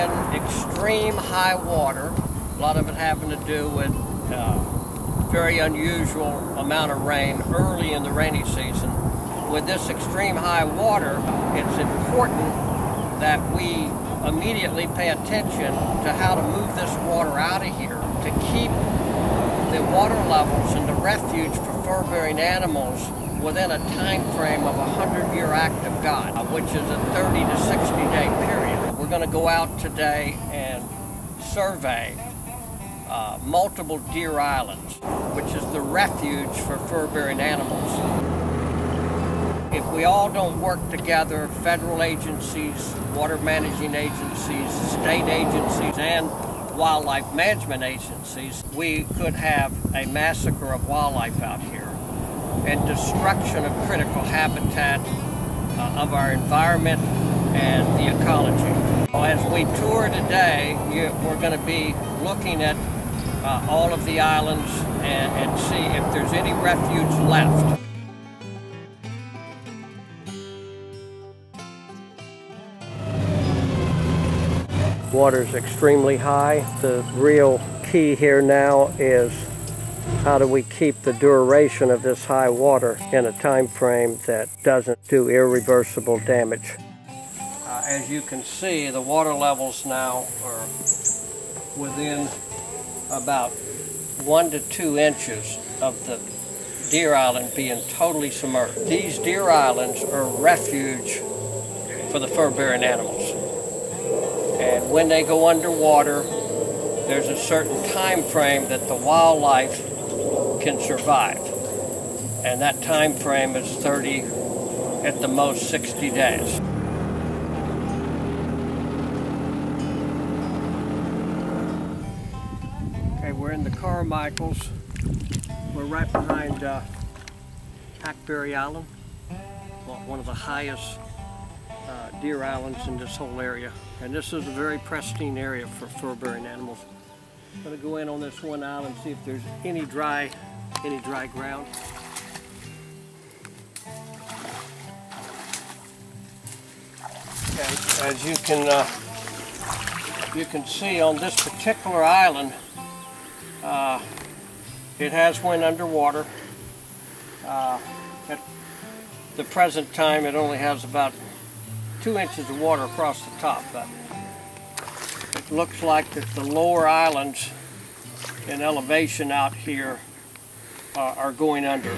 in extreme high water, a lot of it having to do with very unusual amount of rain early in the rainy season. With this extreme high water, it's important that we immediately pay attention to how to move this water out of here to keep the water levels and the refuge for fur-bearing animals within a time frame of a 100-year act of God, which is a 30 to 60-day period. We're going to go out today and survey multiple deer islands, which is the refuge for fur-bearing animals. If we all don't work together, federal agencies, water managing agencies, state agencies, and wildlife management agencies, we could have a massacre of wildlife out here and destruction of critical habitat of our environment and the ecology. As we tour today, we're going to be looking at all of the islands and see if there's any refuge left. Water's extremely high. The real key here now is how do we keep the duration of this high water in a time frame that doesn't do irreversible damage. As you can see, the water levels now are within about 1 to 2 inches of the deer island being totally submerged. These deer islands are a refuge for the fur-bearing animals. And when they go underwater, there's a certain time frame that the wildlife can survive. And that time frame is 30, at the most 60 days. Okay, we're in the Carmichaels. We're right behind Hackberry Island, one of the highest deer islands in this whole area. And this is a very pristine area for fur-bearing animals. I'm going to go in on this one island and see if there's any dry ground. Okay, as you can see on this particular island, it has went underwater. At the present time, it only has about 2 inches of water across the top, but it looks like that the lower islands in elevation out here are going under.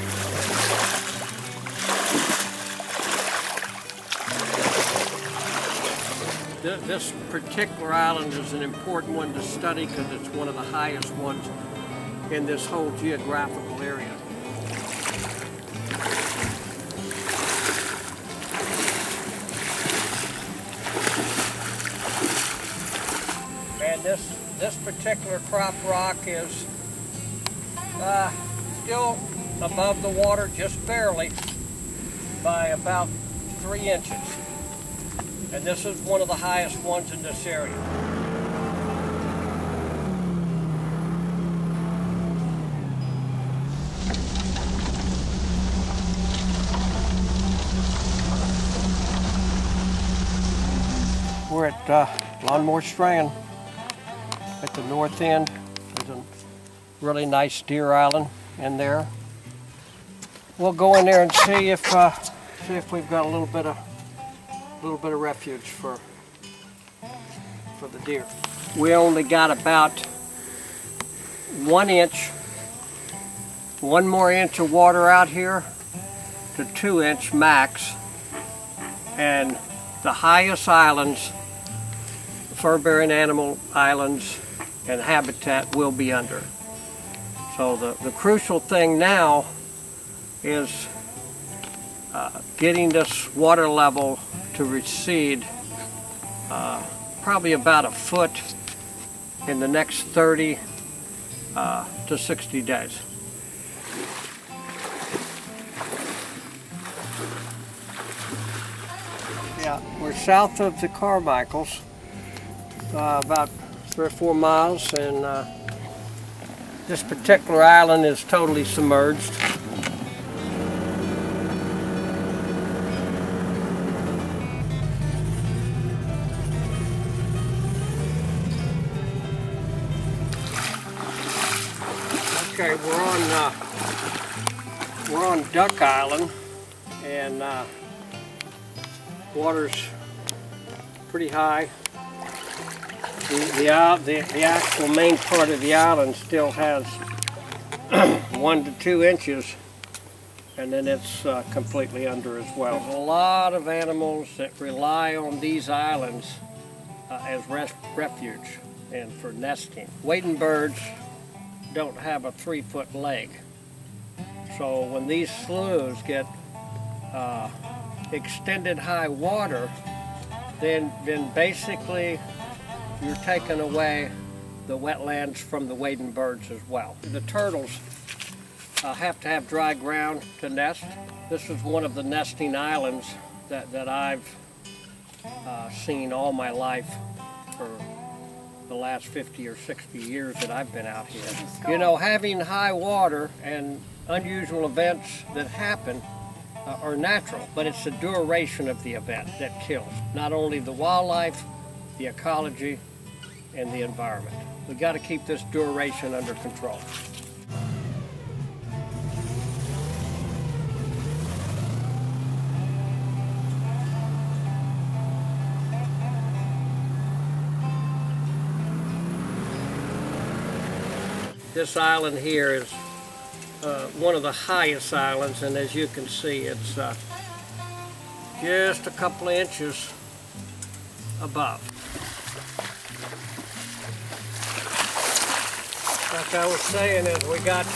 This particular island is an important one to study because it's one of the highest ones in this whole geographical area. This particular crop rock is still above the water just barely by about 3 inches. And this is one of the highest ones in this area. We're at Lawnmower Strand. At the north end, there's a really nice deer island in there. We'll go in there and see if we've got a little bit of refuge for the deer. We only got about 1 inch, 1 more inch of water out here to 2 inch max, and the highest islands, fur-bearing animal islands and habitat, will be under. So the crucial thing now is getting this water level to recede probably about a foot in the next 30 to 60 days. Yeah, we're south of the Carmichaels, about 3 or 4 miles, and this particular island is totally submerged. Okay, we're on Duck Island, and water's pretty high. The actual main part of the island still has 1 to 2 inches, and then it's completely under as well. There's a lot of animals that rely on these islands as refuge and for nesting. Wading birds don't have a 3-foot leg, so when these sloughs get extended high water, then basically you're taking away the wetlands from the wading birds as well. The turtles have to have dry ground to nest. This is one of the nesting islands that I've seen all my life for the last 50 or 60 years that I've been out here. You know, having high water and unusual events that happen are natural, but it's the duration of the event that kills not only the wildlife, the ecology, and the environment. We've got to keep this duration under control. This island here is one of the highest islands, and as you can see, it's just a couple of inches above. Like I was saying, is we got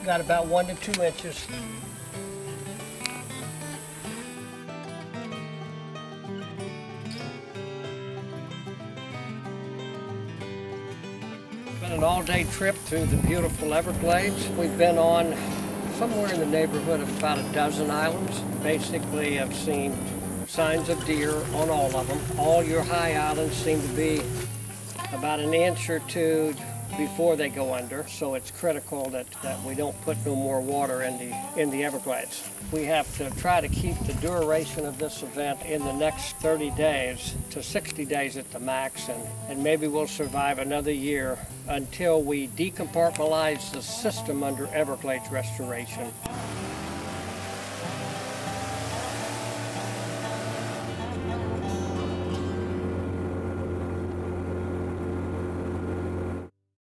about 1 to 2 inches. Been an all-day trip through the beautiful Everglades. We've been on somewhere in the neighborhood of about a dozen islands. Basically, I've seen signs of deer on all of them. All your high islands seem to be about an inch or two before they go under, so it's critical that we don't put no more water in the Everglades. We have to try to keep the duration of this event in the next 30 days to 60 days at the max, and maybe we'll survive another year until we decompartmentalize the system under Everglades restoration.